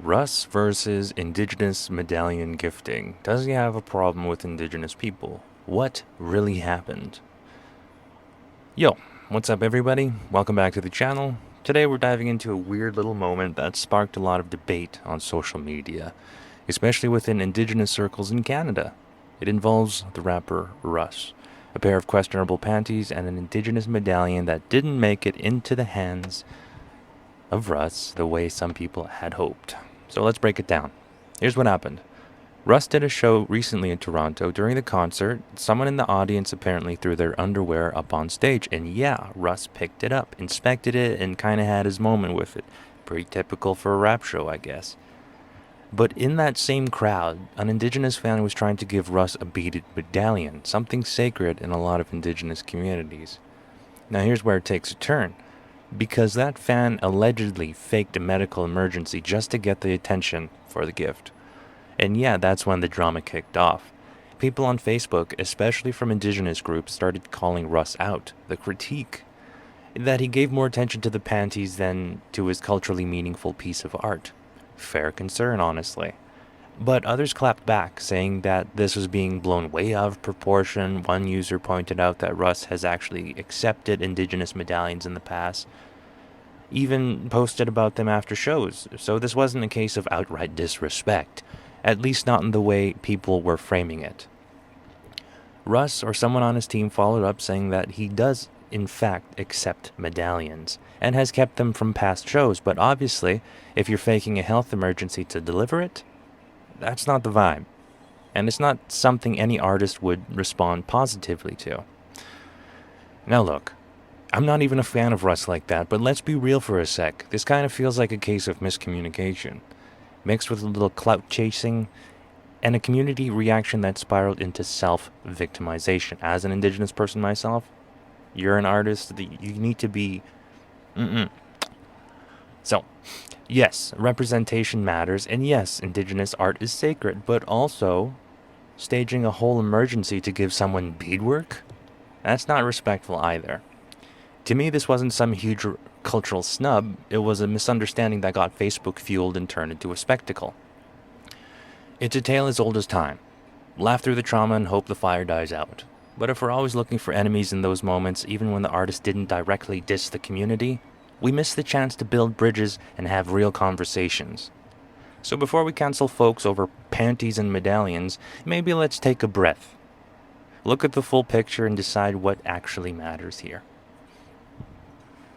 Russ versus Indigenous medallion gifting. Does he have a problem with Indigenous people? What really happened? Yo, what's up everybody? Welcome back to the channel. Today we're diving into a weird little moment that sparked a lot of debate on social media, especially within Indigenous circles in Canada. It involves the rapper Russ, a pair of questionable panties, and an Indigenous medallion that didn't make it into the hands of Russ the way some people had hoped. So let's break it down. Here's what happened. Russ did a show recently in Toronto. During the concert, someone in the audience apparently threw their underwear up on stage, and yeah, Russ picked it up, inspected it, and kinda had his moment with it. Pretty typical for a rap show, I guess. But in that same crowd, an Indigenous fan was trying to give Russ a beaded medallion, something sacred in a lot of Indigenous communities. Now here's where it takes a turn, because that fan allegedly faked a medical emergency just to get the attention for the gift. And yeah, that's when the drama kicked off. People on Facebook, especially from Indigenous groups, started calling Russ out. The critique that he gave more attention to the panties than to his culturally meaningful piece of art. Fair concern, honestly. But others clapped back, saying that this was being blown way out of proportion. One user pointed out that Russ has actually accepted Indigenous medallions in the past, even posted about them after shows, so this wasn't a case of outright disrespect, at least not in the way people were framing it. Russ or someone on his team followed up saying that he does in fact accept medallions and has kept them from past shows, but obviously if you're faking a health emergency to deliver it, that's not the vibe, and it's not something any artist would respond positively to. Now look, I'm not even a fan of Russ like that, but let's be real for a sec. This kind of feels like a case of miscommunication, mixed with a little clout chasing, and a community reaction that spiraled into self-victimization. As an Indigenous person myself, you're an artist, you need to be... So, yes, representation matters, and yes, Indigenous art is sacred, but also staging a whole emergency to give someone beadwork? That's not respectful either. To me, this wasn't some huge cultural snub, it was a misunderstanding that got Facebook fueled and turned into a spectacle. It's a tale as old as time. Laugh through the trauma and hope the fire dies out. But if we're always looking for enemies in those moments, even when the artist didn't directly diss the community, we miss the chance to build bridges and have real conversations. So before we cancel folks over panties and medallions, maybe let's take a breath. Look at the full picture and decide what actually matters here.